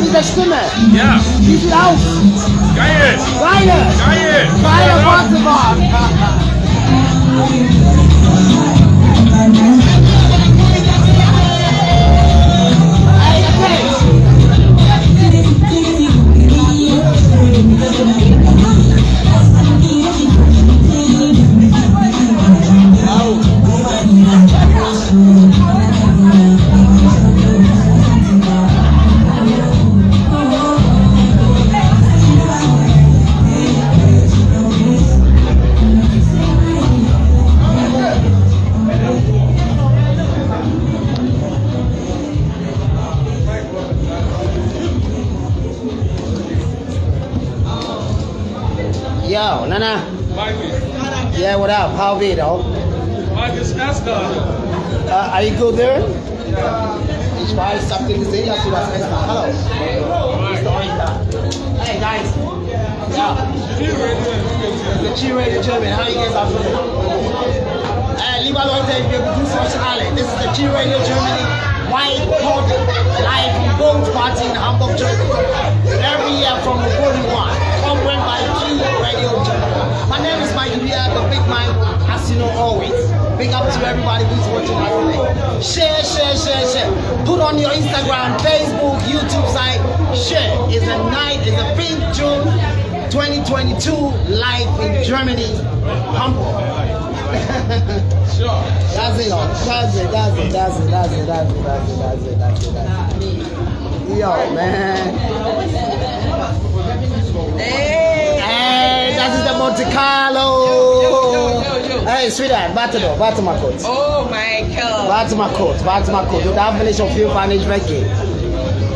Diese Stimme. Ja. Wie sieht aus? Geil. Geil. Geil. Geile Worte. up, Nana? Mikey. Yeah, what up? How be it, though? Mikey's Esther. Are you good there? Ich weiß, ich hab den gesehen, dass du was essen. Hallo. Hey guys. Yeah. The G-Radio German. How you guys are feeling? Lieber Leute, wir begrüßen euch alle. This is the G-Radio Germany White Hot live from Bones Party in Hamburg, Germany. Every year from 41. Conquered by G-Radio Germany. My name is Mike Villa, the big man, as you know always. Big up to everybody who's watching us today. Share. Put on your Instagram, Facebook, YouTube site. Share. It's a 5th June 2022 live in Germany, Hamburg. Sure. That's it. Yo, man. Hey, that is the Monte Carlo. Yo. Hey, sweetheart, back to my coat. Oh my God. Back to my coat. Du darfst nicht auf jeden Fall nicht weggehen.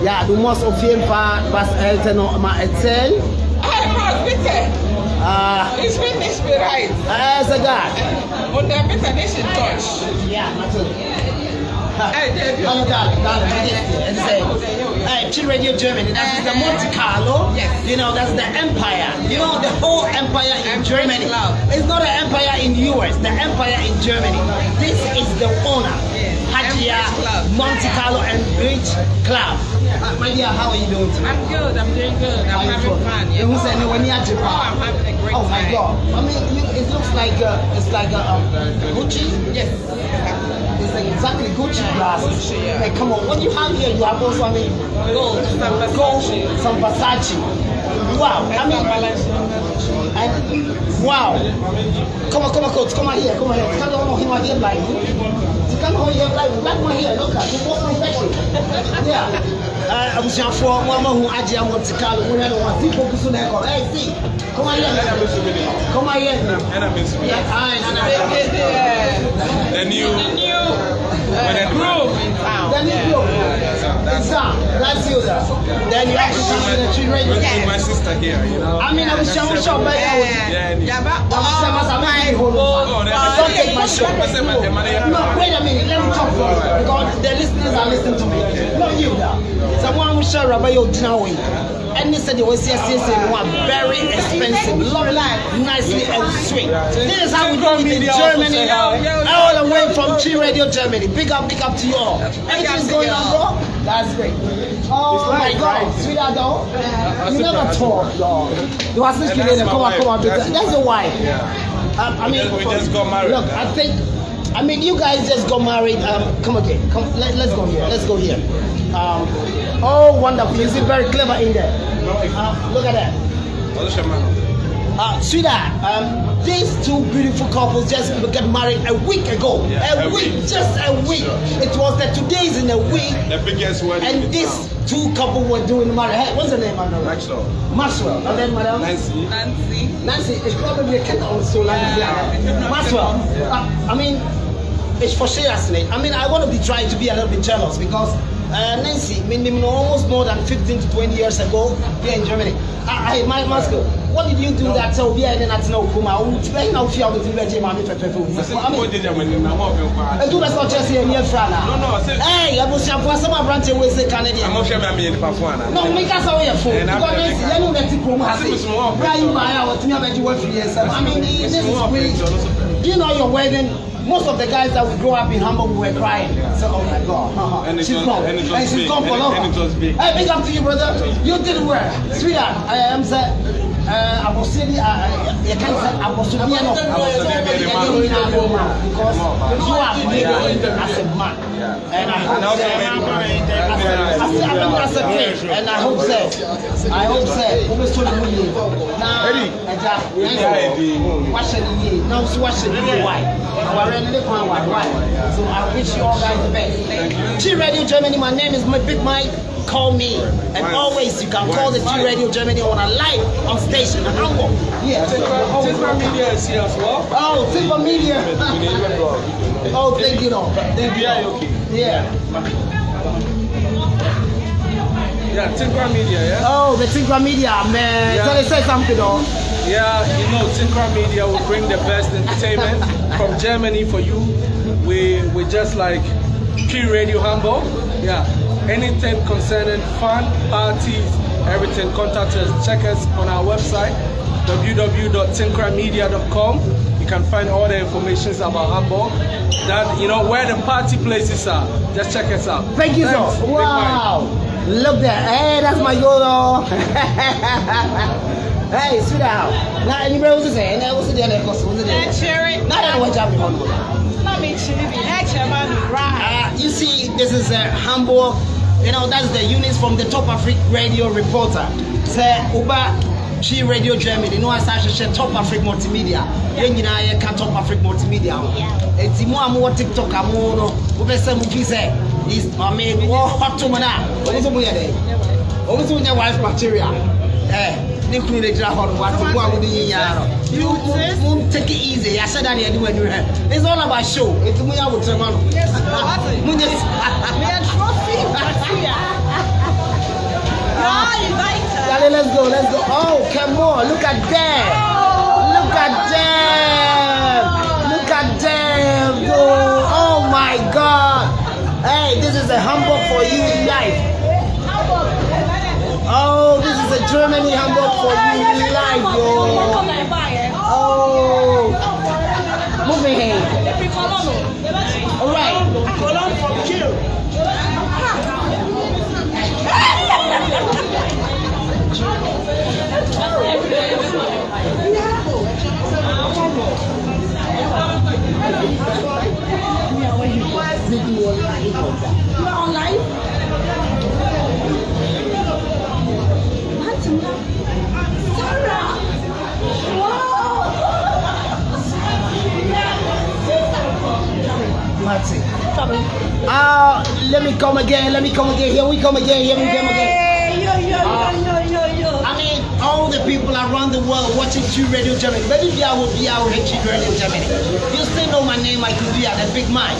Ja, du musst auf jeden Fall was Eltern noch mal erzählen. Bitte. Ich bin nicht bereit. Ist egal. Und der bitte nicht in Deutsch. Ja, natürlich. Hey, Hallo, darling, hey, G-Radio Germany, that is the Monte Carlo. Yes. You know, that's the empire. You know, the whole empire in Germany. Club. It's not an empire in US, the empire in Germany. This is the owner. Hadia Club. Monte Carlo and Bridge Club. My dear, how are you doing tonight? I'm good. I'm doing good. I'm having fun. You who said when you Japan? I'm having a great Oh my time. God! I mean, it looks like it's like Gucci. Yes. It's like exactly Gucci glasses. Gucci, yeah. Hey, come on! What you have here? You have also, I mean, Gold. some Versace. Wow! I mean, and wow! Come on, coach! Come on here! Come here! Come on here, like you. Come on here, like black one here. Look at you. What's my fashion? Yeah. I was young for one who I want to call it. We had one people who soon have hey, see, come on here. Come on here. The new group. Then you go. That's you there. Then you have to come to the tree right With there. my sister here, you know. I mean, I was showing shop by Yeah, but Don't take my shot. No, wait a minute. Let me talk for you. Because the listeners are listening to me. Not you there. Someone who share Rabbi Odinawi. And they said they was one very expensive, long life, nicely and sweet. This is how we do it in Germany. All the way from G-Radio Germany. Big up to you all. Anything's going on, bro? That's great. Oh my God, sweetheart, though. You never talk, dog. You are still kidding. Come on. That's your wife. I mean, we just got married. Look, I mean, you guys just got married. Come again. Let's go here. Oh, wonderful. You seem very clever in there. Look at that. Sweetheart, these two beautiful couples just got married a week ago. Yeah, Just a week. It was the 2 days in a week. The biggest wedding. And these two couples were doing marriage. Hey, what's the name, madam? Maxwell. And then, madam? Nancy. It's probably a kid on so long. Maxwell. I mean, it's for seriously. I mean, I want to trying to be a little bit jealous because Nancy, I mean, almost more than 15 to 20 years ago here in Germany. My Maxwell, what did you do that so we are in that no Kuma? I know fear of the village. I mean, do that's not just here near Frana. No. Hey, I was for some branch away say Canadian. I'm sure I'm in Papuana. No, make us away for because you know that Kuma has it. Brian by our team about you for years. I mean, this is great. You know your wedding. Most of the guys that we grew up in Hamburg were crying. So, oh my God. She's gone. She's gone for long. Hey, big up to you, brother. You did well. Sweetheart, I am saying, I was saying, you can't say, I was saying, because you are made as a man. And I hope as a kid. And I hope so. Now, so I wish you all guys the best. G-Radio Germany, my name is Big Mike. Call me. And always you can call the G-Radio Germany on a live on station in Hamburg. Yeah. Tilpa Media is here as well. Oh, Tilpa Media. Oh, thank you. Thank you. Yeah. Yeah, Tilpa Media, yeah? Oh, the Tilpa Media, man. Yeah. So they say something though. Yeah, you know, Tinkra Media will bring the best entertainment from Germany for you. We just like Key Radio Hamburg. Yeah, anything concerning fun, parties, everything, contact us. Check us on our website, www.tinkramedia.com. You can find all the information about Hamburg. That, you know, where the party places are. Just check us out. Thank you, Thanks. sir. Wow. Look there. Hey, that's my Yolo. Hey, sit down. Now, anybody was saying, what's the other cost? What's the other? Cherry. Not that one job in Hamburg. Not me, Cherry. Right. You see, this is Hamburg. You know, that's the units from the Top Africa Radio reporter. Say, Uba. She Radio Germany, no as such a Top Africa Multimedia. You know, I can Top Africa Multimedia. It's more TikTok, I'm more. Ube say movie say is my maid. Hot to mana. What's the way? Always with your wife material. You could let her what to go with the you won't take it easy. I said that you do when you have. It's all about show. It's me I would tell you. Yes, we are trophy. Let's go. Oh, come on. Look at them. Oh my God. Hey, this is a Hamburg for you in life. Oh, this is a Germany Hamburg for you in life, yo. Oh. Moving here. All right. Cologne from Kill. You are on live? What? Sarah! Wow! Marty. Let me come again. Here we come again. Yo. I mean, all the people around the world watching Q Radio Germany. Maybe I will be out here Q Radio Germany. You still know my name, I could be at the big mind.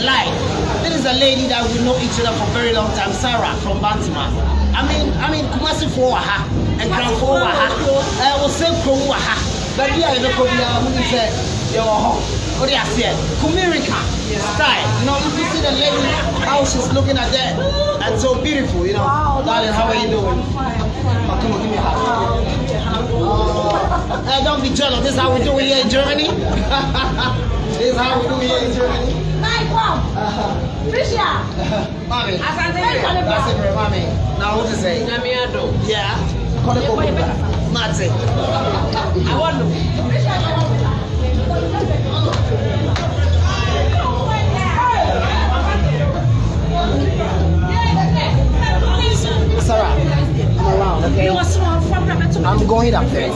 Live. This is a lady that we know each other for a very long time, Sarah from Bantima. I mean, Kumasi for Waha and Grand for Waha. I will say for Waha. But yeah, the Korea, who said, you're home. What do you say? Kumirica style. You know, if you see the lady, how she's looking at that, and so beautiful, you know. Wow, darling, how are you doing? I'm fine. Oh, come on, give me a hug. Don't be jealous. This is how we do it here in Germany. This is how we do it here in Germany. Tricia. Mommy. That's it, mommy. Now, what to say? Yeah. Not it. I want to. Sarah, I'm around, okay? I'm going up there.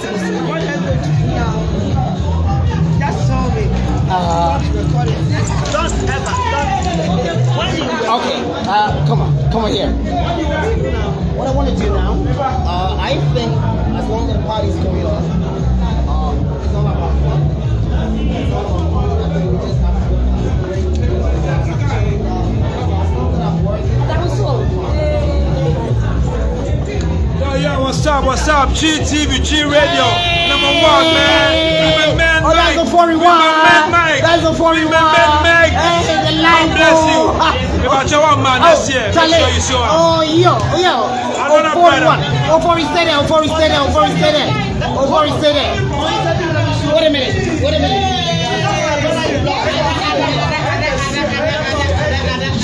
Just saw me. Okay, come on here. What I want to do now, I think as long as the party is going on, it's all about fun. It's all about fun. I think we just have Yo, what's up? GTV, G Radio, number 1, man. Oh, that's a 41. That's a 41. Hey, the light. God bless you. About your one man this year. Make sure you show up. Oh, yo. Oh, 41. Oh, 40 stay there. Wait a minute.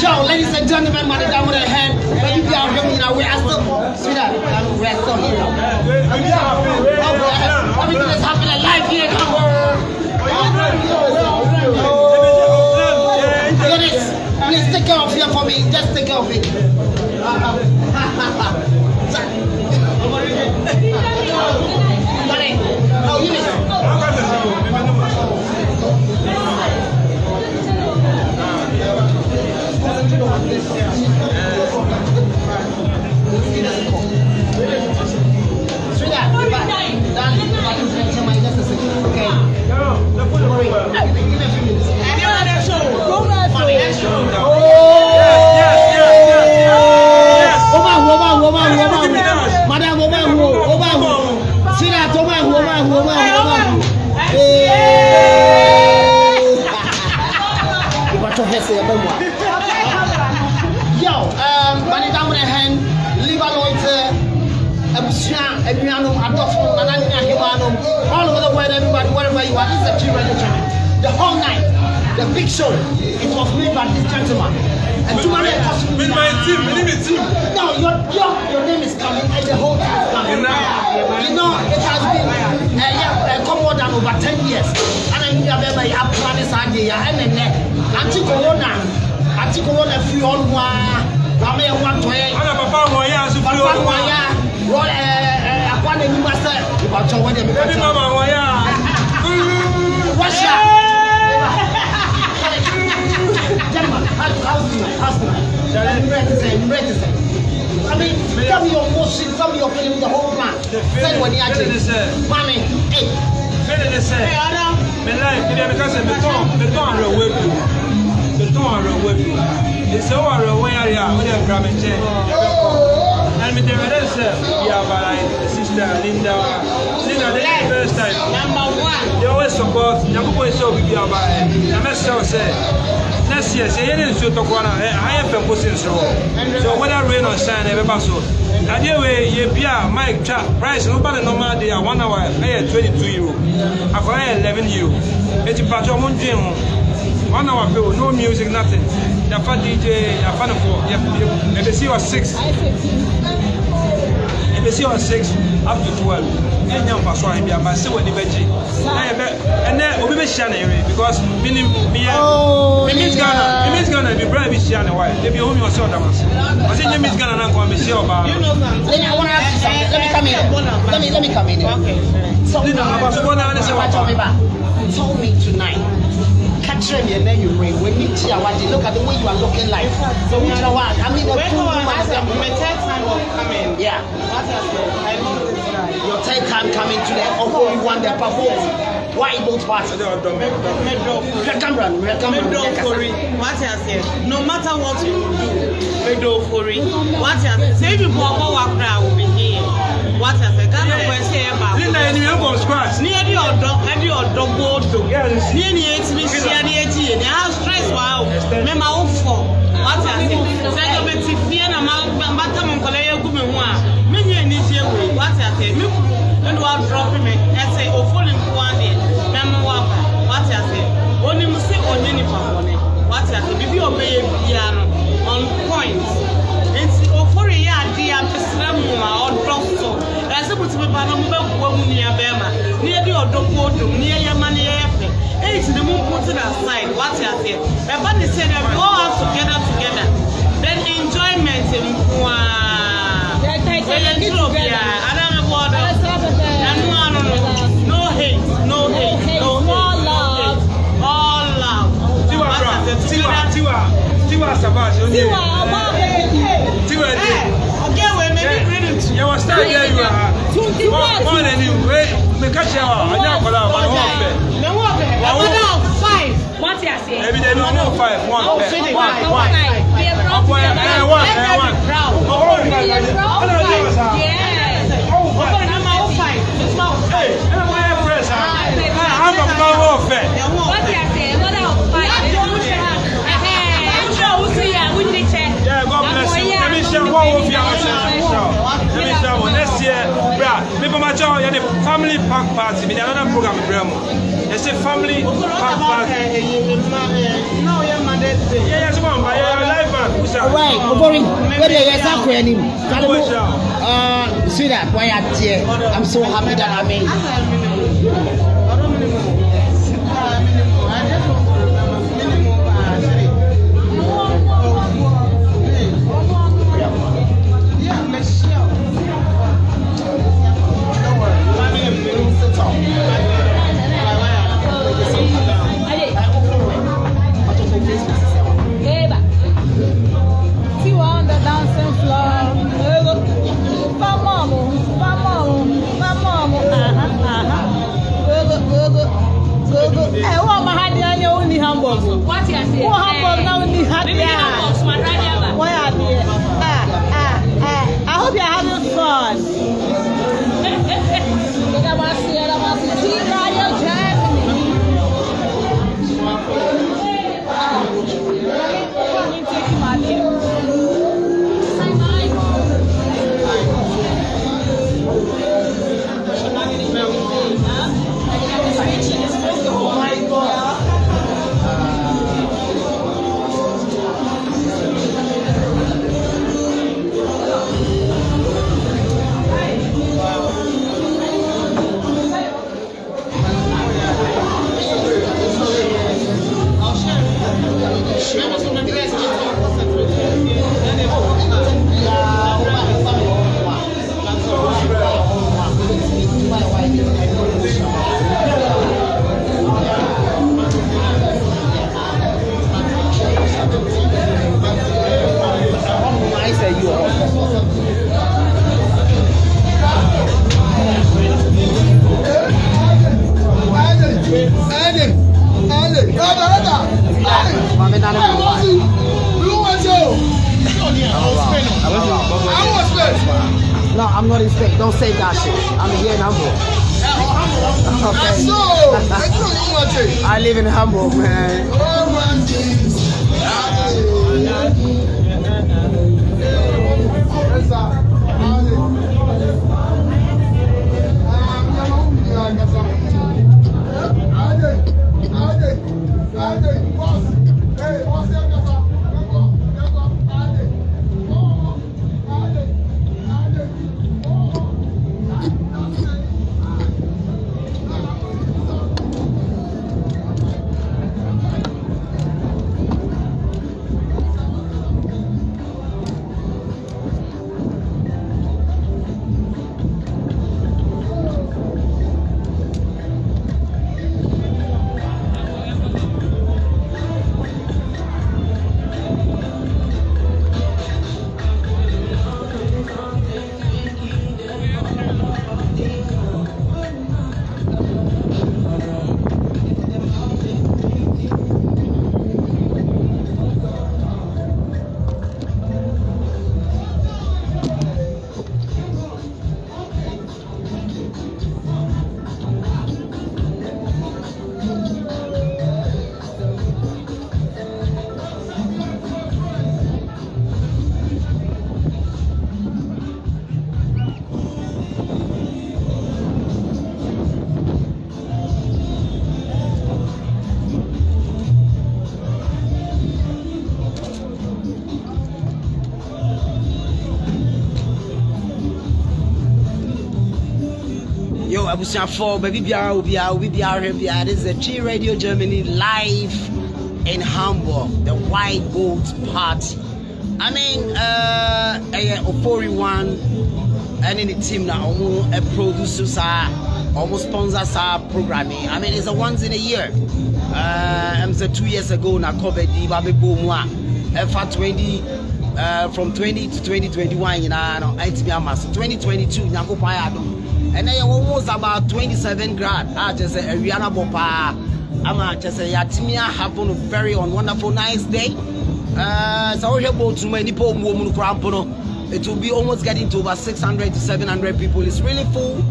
Yo, ladies and gentlemen, my down with a hand. But you out here, you know, we're still, sweetheart, we're still here. Everything is happening live here in Hamburg. Please take care of here for me. Just take care of it. Oh, you miss. Adriano, Adolfo, and all over the world, everybody, wherever you are, this is a G Radio channel. The whole night, the big show, it was made by this gentleman. And with my team, no, your name is coming, and the whole time is coming. You know, it has been more than over 10 years. And I remember you have planned this idea, and then anti-corona, free all one. Papa I mean, tell me your motion, tell me your feeling, the whole plan. Say what you actually say. Mommy, hey. Hey, Adam. My life, because the beton it's all a way area with a grammar chain. And with the rest, we have my sister Linda. Linda, this is the first time. Number one. They always support. Nabuko is so big. I'm a so say. Next year, say you should talk one. I have a position so whether rain or shine, everybody so. Anyway, you be a mic chat price. Nobody normal day 1 hour. I have 22 euro. I have 11 euro. It's a patch of 1 hour bill, no music, nothing. The fat DJ, a fan of 4. If they see you 6. If they see you 6 up to 12. And young person, I'm going to see what the veggie. And then we be sharing because me means Ghana, be brave, be sharing why. They be home yourself. I think you means Ghana and come be sure about. I want to ask you something. Let me come in. Okay. So, tell me tonight. Capture me and then you ring. When you see what you look at the way you are looking like. So you know what? I mean, my third time of coming. Yeah. I love this guy. Your third time coming to the Oho, you want the perform. Why both parties? No matter what you do, what I say, say you will be here. What I say, Ghana will say about near your dog and your dog board. Near the house stress wow. Remember, what I say, say, fear and I'm what I say, and while dropping me, I say, oh, falling one day, Mama, what I say, only must say, on any family, what I say, if you obey piano on points, it's for a year, dear, or drop so. As a put me by near Bema, near the Odo, near your money. It's the moon put it aside, what I say. But they said, go out together. Then enjoyment in one. No hate. All love. Tiwa Savage. Okay, we may be ready to. You was start here, you are. One and you wait. Me catch you. I know for that. One 5. What you say? Maybe they don't know 5. One. Next year, people my job, the family park party. We another program with Bremo. It's a family park party. No, you're my dead thing. Yes, one, but you're live band. All right, boring. Where is that query? See that? Why I'm here? I'm so happy that I made. Everybody say, don't say that shit. I'm here in Hamburg. Okay. I live in Hamburg, man. Yo, Abusia 4, baby BR, this is the G Radio Germany live in Hamburg, the White Gold Party. I mean, Opori1 and in the team now, producers are almost sponsors our programming. I mean, it's a once in a year. I'm 2 years ago, na covered the Baby Boomwa, FA20. From 20 to 2021, you know, 2022, and then almost about 27 grand. I just say Rihanna Bopa. I'm just say Yatimia happen a very wonderful nice day. So we have too many people. It will be almost getting to over 600 to 700 people. It's really full.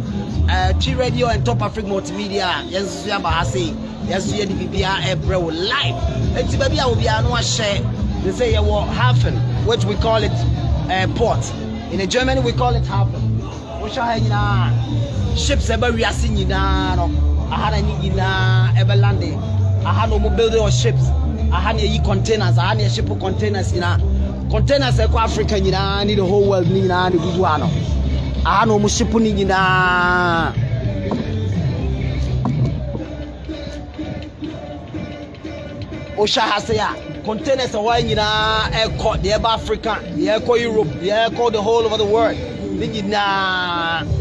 G Radio and Top Africa Multimedia. Yes, we have Bahasi. Yes, we have the BBR Ebro live. It's baby. I will be a share. They say you will happen, which we call it port. In Germany, we call it happen. Ships ever we are seeing now. I had any ever landing. I had no building of ships. I had any containers. I had a ship of containers in containers. African, you know, need the whole world. I had no ship in Osha Hasea. Containers are wine, air caught the Africa, the air called Europe, the air called the whole over the world.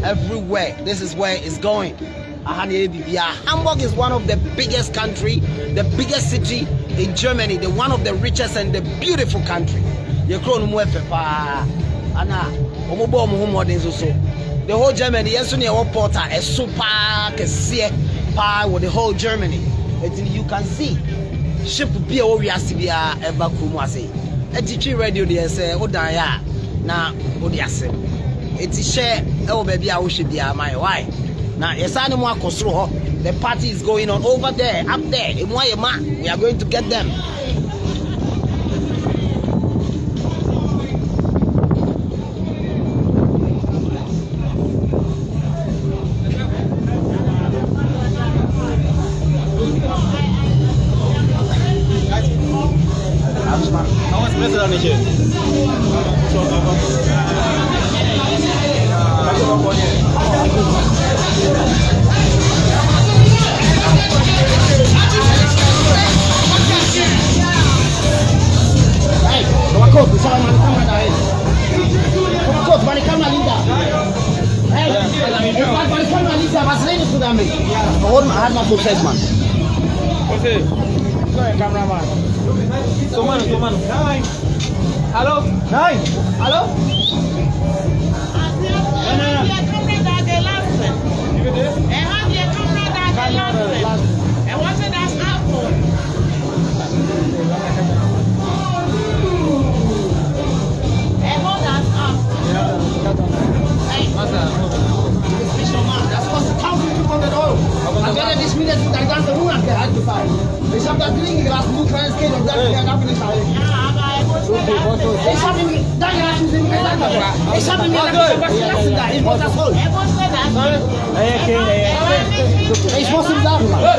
Everywhere. This is where it's going. Hamburg is one of the biggest country, the biggest city in Germany, the one of the richest and the beautiful country. The whole Germany, yes, porter, a super with the whole Germany. You can see. Ship be over Yasibia ever Kumwase. A teaching radio, they say, Odaya, na Odiase. It's share, oh baby, I should be my wife. Now, yes, I know more the party is going on over there, up there, in Wayama. We are going to get them. Hello? Nine. Hello? Hey, Ich habe ihm, danke, hast du ihm gesagt, ich habe ihm gesagt, was lassen da, ich muss das holen. Ich muss ihm sagen, Mann.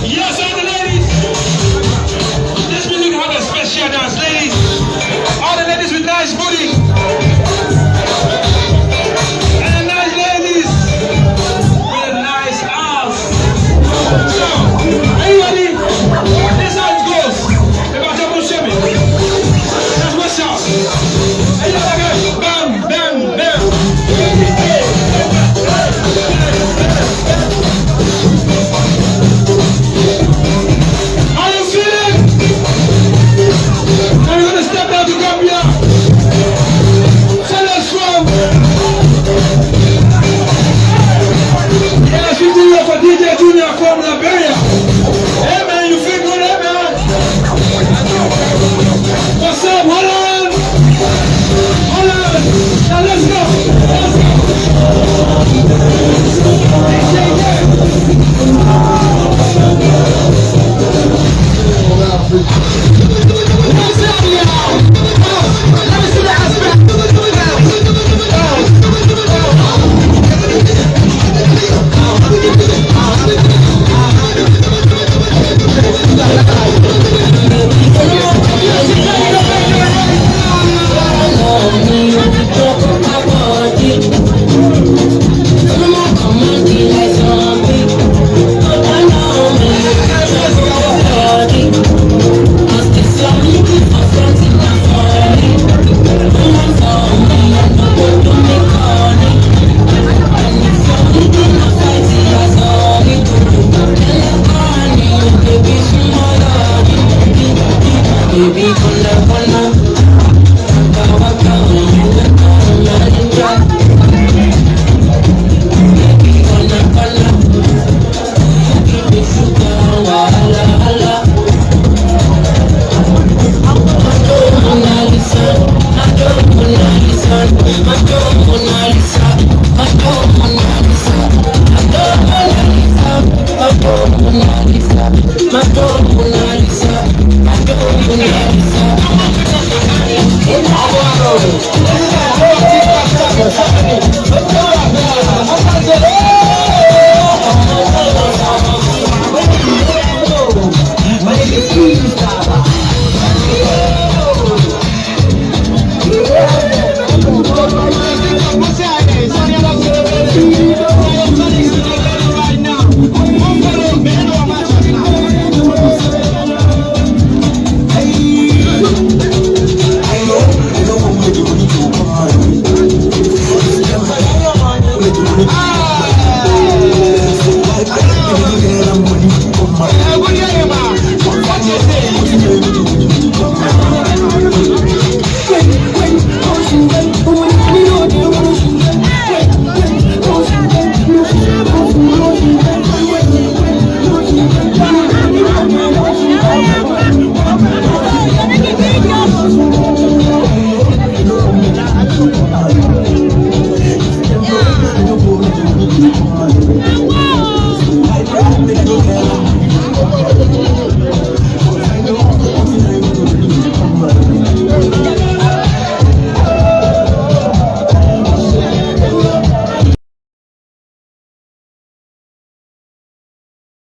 Yes, all the ladies. This music have a special dance, ladies. All the ladies with nice booty.